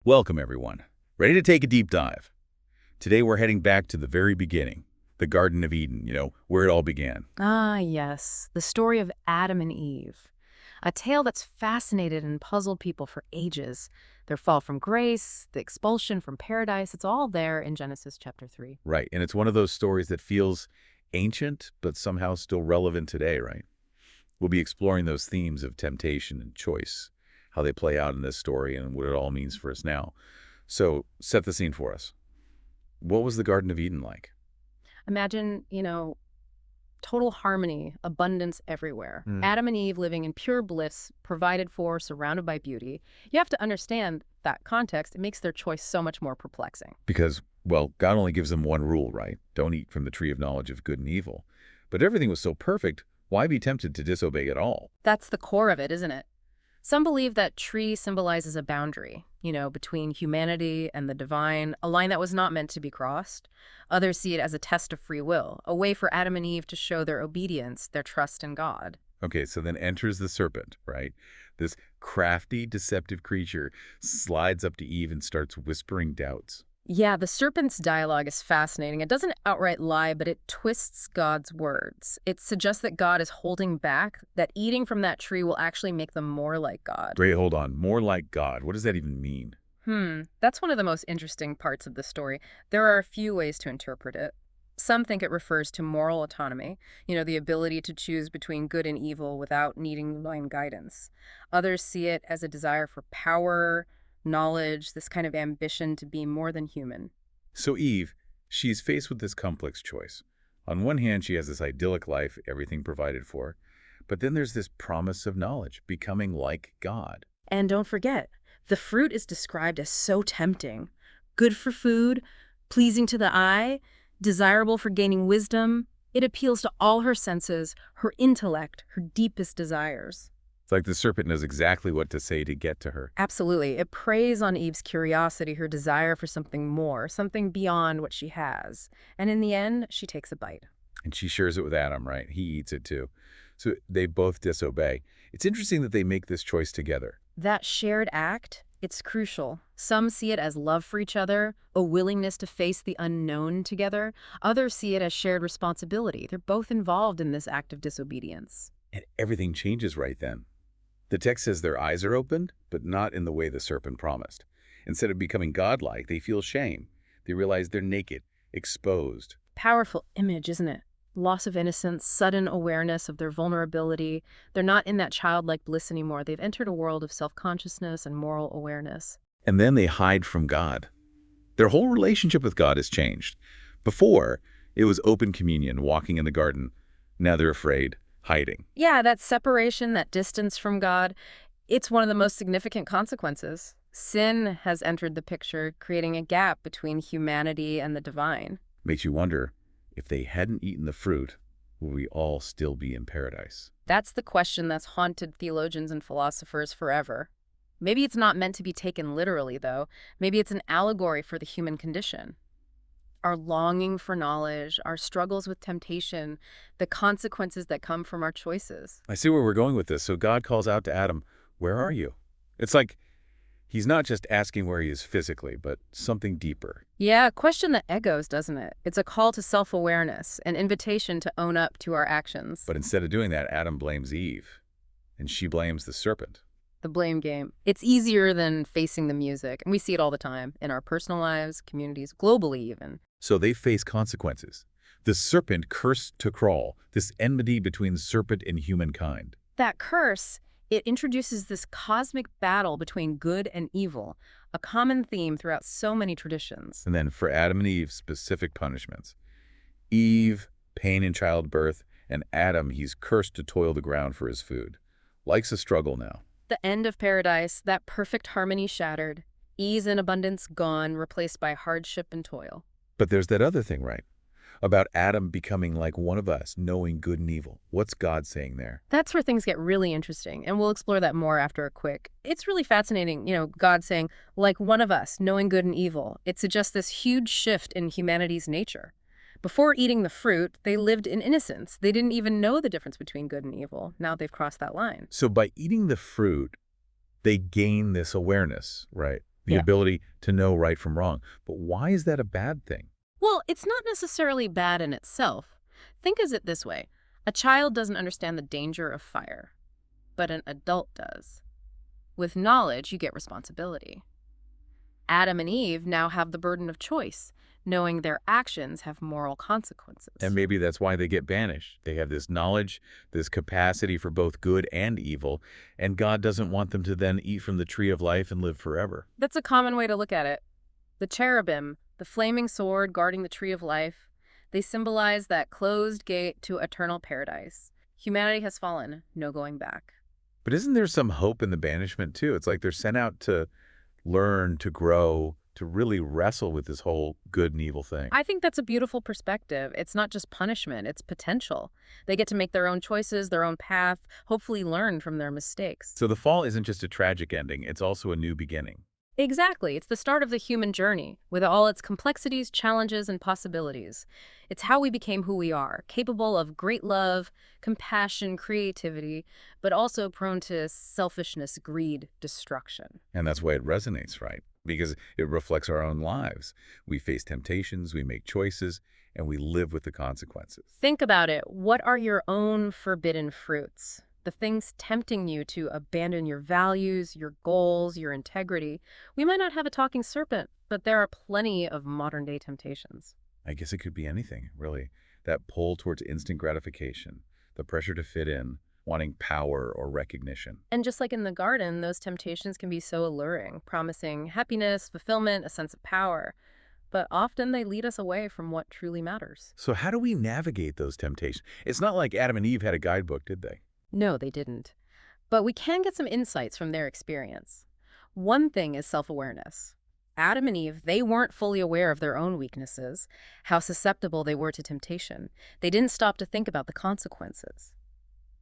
Welcome, everyone. Ready to take a deep dive? Today we're heading back to the very beginning, the Garden of Eden, where it all began. Ah, yes, the story of Adam and Eve. A tale that's fascinated and puzzled people for ages. Their fall from grace, the expulsion from paradise, it's all there in Genesis chapter 3. Right, and it's one of those stories that feels ancient, but somehow still relevant today, right? We'll be exploring those themes of temptation and choice, how they play out in this story and what it all means for us now. So, set the scene for us. What was the Garden of Eden like? Imagine, total harmony, abundance everywhere. Mm. Adam and Eve living in pure bliss, provided for, surrounded by beauty. You have to understand that context. It makes their choice so much more perplexing. Because, well, God only gives them one rule, right? Don't eat from the tree of knowledge of good and evil. But everything was so perfect, why be tempted to disobey at all? That's the core of it, isn't it? Some believe that tree symbolizes a boundary, between humanity and the divine, a line that was not meant to be crossed. Others see it as a test of free will, a way for Adam and Eve to show their obedience, their trust in God. Okay, so then enters the serpent, right? This crafty, deceptive creature slides up to Eve and starts whispering doubts. Yeah, the serpent's dialogue is fascinating. It doesn't outright lie, but it twists God's words. It suggests that God is holding back, that eating from that tree will actually make them more like God. Great, hold on. More like God. What does that even mean? That's one of the most interesting parts of the story. There are a few ways to interpret it. Some think it refers to moral autonomy, the ability to choose between good and evil without needing divine guidance. Others see it as a desire for power, knowledge, this kind of ambition to be more than human. So Eve, she's faced with this complex choice. On one hand, she has this idyllic life, everything provided for. But then there's this promise of knowledge, becoming like God. And don't forget, the fruit is described as so tempting. Good for food, pleasing to the eye, desirable for gaining wisdom. It appeals to all her senses, her intellect, her deepest desires. It's like the serpent knows exactly what to say to get to her. Absolutely. It preys on Eve's curiosity, her desire for something more, something beyond what she has. And in the end, she takes a bite. And she shares it with Adam, right? He eats it too. So they both disobey. It's interesting that they make this choice together. That shared act, it's crucial. Some see it as love for each other, a willingness to face the unknown together. Others see it as shared responsibility. They're both involved in this act of disobedience. And everything changes right then. The text says their eyes are opened, but not in the way the serpent promised. Instead of becoming godlike, they feel shame. They realize they're naked, exposed. Powerful image, isn't it? Loss of innocence, sudden awareness of their vulnerability. They're not in that childlike bliss anymore. They've entered a world of self-consciousness and moral awareness. And then they hide from God. Their whole relationship with God has changed. Before, it was open communion, walking in the garden. Now they're afraid, hiding. Yeah, that separation, that distance from God, it's one of the most significant consequences. Sin has entered the picture, creating a gap between humanity and the divine. Makes you wonder, if they hadn't eaten the fruit, would we all still be in paradise? That's the question that's haunted theologians and philosophers forever. Maybe it's not meant to be taken literally, though. Maybe it's an allegory for the human condition. Our longing for knowledge, our struggles with temptation, the consequences that come from our choices. I see where we're going with this. So God calls out to Adam, "Where are you?" It's like he's not just asking where he is physically, but something deeper. Yeah, a question that echoes, doesn't it? It's a call to self-awareness, an invitation to own up to our actions. But instead of doing that, Adam blames Eve, and she blames the serpent. The blame game. It's easier than facing the music, and we see it all the time in our personal lives, communities, globally even. So they face consequences. The serpent cursed to crawl, this enmity between serpent and humankind. That curse, it introduces this cosmic battle between good and evil, a common theme throughout so many traditions. And then for Adam and Eve, specific punishments. Eve, pain in childbirth, and Adam, he's cursed to toil the ground for his food. Life's a struggle now. The end of paradise, that perfect harmony shattered, ease and abundance gone, replaced by hardship and toil. But there's that other thing, right? About Adam becoming like one of us, knowing good and evil. What's God saying there? That's where things get really interesting, and we'll explore that more after a quick. It's really fascinating, God saying, like one of us, knowing good and evil. It suggests this huge shift in humanity's nature. Before eating the fruit, they lived in innocence. They didn't even know the difference between good and evil. Now they've crossed that line. So by eating the fruit, they gain this awareness, right? the Yeah. ability to know right from wrong. But why is that a bad thing? Well, it's not necessarily bad in itself. Think of it this way. A child doesn't understand the danger of fire, but an adult does. With knowledge, you get responsibility. Adam and Eve now have the burden of choice, knowing their actions have moral And consequences. maybe that's why they get banished. They have this knowledge, this capacity for both good and evil, and God doesn't want them to then eat from the tree of life and live forever. That's a common way to look at it. The cherubim, the flaming sword guarding the tree of life, they symbolize that closed gate to eternal paradise. Humanity has fallen, no going back. But isn't there some hope in the banishment too? It's like they're sent out to learn, to grow, to really wrestle with this whole good and evil thing. I think that's a beautiful perspective. It's not just punishment, it's potential. They get to make their own choices, their own path, hopefully learn from their mistakes. So the fall isn't just a tragic ending, it's also a new beginning. Exactly. It's the start of the human journey, with all its complexities, challenges, and possibilities. It's how we became who we are, capable of great love, compassion, creativity, but also prone to selfishness, greed, destruction. And that's why it resonates, right? Because it reflects our own lives. We face temptations, we make choices, and we live with the consequences. Think about it. What are your own forbidden fruits? The things tempting you to abandon your values, your goals, your integrity. We might not have a talking serpent, but there are plenty of modern day temptations. I guess it could be anything, really. That pull towards instant gratification, the pressure to fit in, wanting power or recognition. And just like in the garden, those temptations can be so alluring, promising happiness, fulfillment, a sense of power. But often they lead us away from what truly matters. So how do we navigate those temptations? It's not like Adam and Eve had a guidebook, did they? No, they didn't. But we can get some insights from their experience. One thing is self-awareness. Adam and Eve, they weren't fully aware of their own weaknesses, how susceptible they were to temptation. They didn't stop to think about the consequences.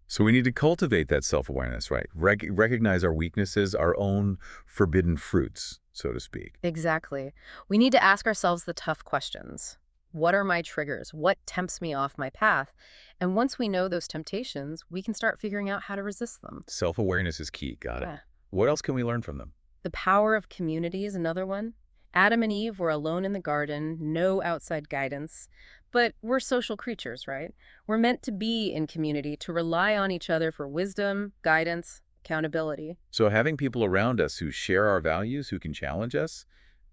So we need to cultivate that self-awareness, right? Recognize our weaknesses, our own forbidden fruits, so to speak. Exactly. We need to ask ourselves the tough questions. What are my triggers? What tempts me off my path? And once we know those temptations, we can start figuring out how to resist them. Self-awareness is key. Got it. Yeah. What else can we learn from them? The power of community is another one. Adam and Eve were alone in the garden, no outside guidance. But we're social creatures, right? We're meant to be in community, to rely on each other for wisdom, guidance, accountability. So having people around us who share our values, who can challenge us,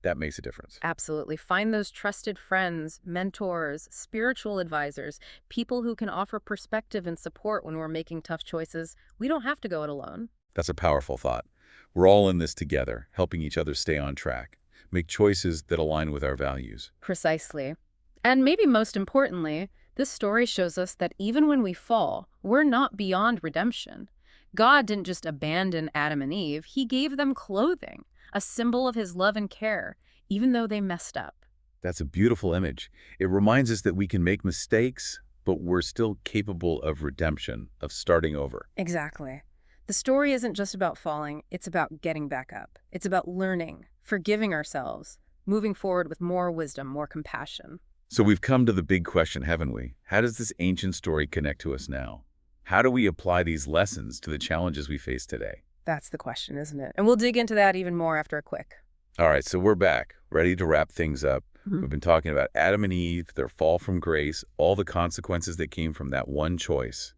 that makes a difference. Absolutely. Find those trusted friends, mentors, spiritual advisors, people who can offer perspective and support when we're making tough choices. We don't have to go it alone. That's a powerful thought. We're all in this together, helping each other stay on track, make choices that align with our values. Precisely. And maybe most importantly, this story shows us that even when we fall, we're not beyond redemption. God didn't just abandon Adam and Eve, he gave them clothing, a symbol of his love and care, even though they messed up. That's a beautiful image. It reminds us that we can make mistakes, but we're still capable of redemption, of starting over. Exactly. The story isn't just about falling, it's about getting back up. It's about learning, forgiving ourselves, moving forward with more wisdom, more compassion. So we've come to the big question, haven't we? How does this ancient story connect to us now? How do we apply these lessons to the challenges we face today? That's the question, isn't it? And we'll dig into that even more after a quick. All right, so we're back, ready to wrap things up. Mhm. We've been talking about Adam and Eve, their fall from grace, all the consequences that came from that one choice.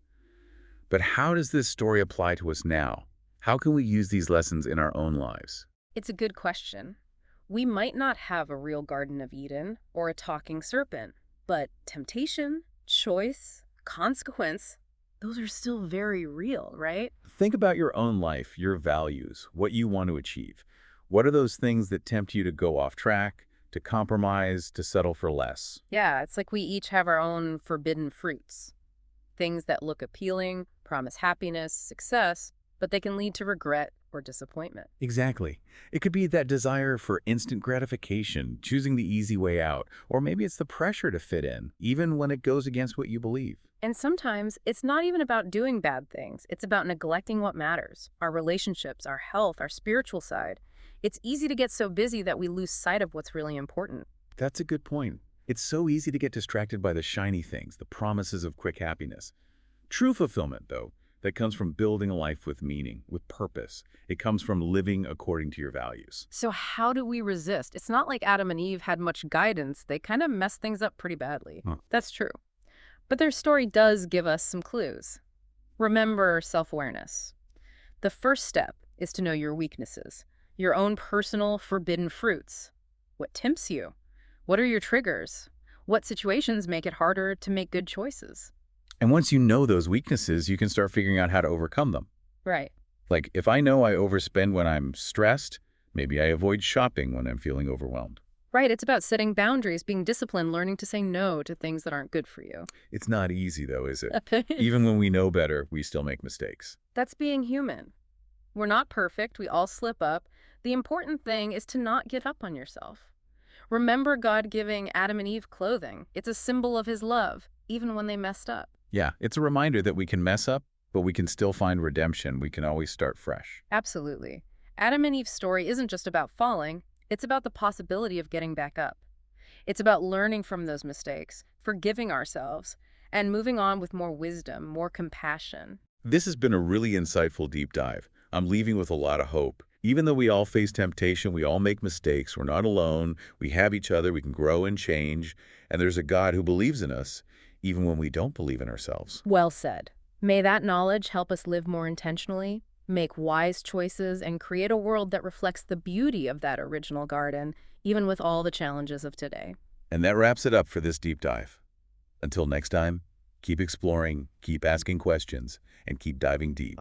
But how does this story apply to us now? How can we use these lessons in our own lives? It's a good question. We might not have a real Garden of Eden or a talking serpent, but temptation, choice, consequence, those are still very real, right? Think about your own life, your values, what you want to achieve. What are those things that tempt you to go off track, to compromise, to settle for less? Yeah, it's like we each have our own forbidden fruits. Things that look appealing, promise happiness, success, but they can lead to regret or disappointment. Exactly. It could be that desire for instant gratification, choosing the easy way out, or maybe it's the pressure to fit in, even when it goes against what you believe. And sometimes it's not even about doing bad things. It's about neglecting what matters, our relationships, our health, our spiritual side. It's easy to get so busy that we lose sight of what's really important. That's a good point. It's so easy to get distracted by the shiny things, the promises of quick happiness. True fulfillment, though, That comes from building a life with meaning, with purpose. It comes from living according to your values. So how do we resist? It's not like Adam and Eve had much guidance. They kind of messed things up pretty badly. Huh. That's true. But their story does give us some clues. Remember self-awareness. The first step is to know your weaknesses, your own personal forbidden fruits. What tempts you? What are your triggers? What situations make it harder to make good choices? And once you know those weaknesses, you can start figuring out how to overcome them. Right. Like, if I know I overspend when I'm stressed, maybe I avoid shopping when I'm feeling overwhelmed. Right, it's about setting boundaries, being disciplined, learning to say no to things that aren't good for you. It's not easy, though, is it? Even when we know better, we still make mistakes. That's being human. We're not perfect. We all slip up. The important thing is to not give up on yourself. Remember God giving Adam and Eve clothing. It's a symbol of his love, even when they messed up. Yeah, it's a reminder that we can mess up, but we can still find redemption. We can always start fresh. Absolutely. Adam and Eve's story isn't just about falling. It's about the possibility of getting back up. It's about learning from those mistakes, forgiving ourselves, and moving on with more wisdom, more compassion. This has been a really insightful deep dive. I'm leaving with a lot of hope. Even though we all face temptation, we all make mistakes, we're not alone, we have each other, we can grow and change, and there's a God who believes in us, even when we don't believe in ourselves. Well said. May that knowledge help us live more intentionally, make wise choices, and create a world that reflects the beauty of that original garden, even with all the challenges of today. And that wraps it up for this deep dive. Until next time, keep exploring, keep asking questions, and keep diving deep.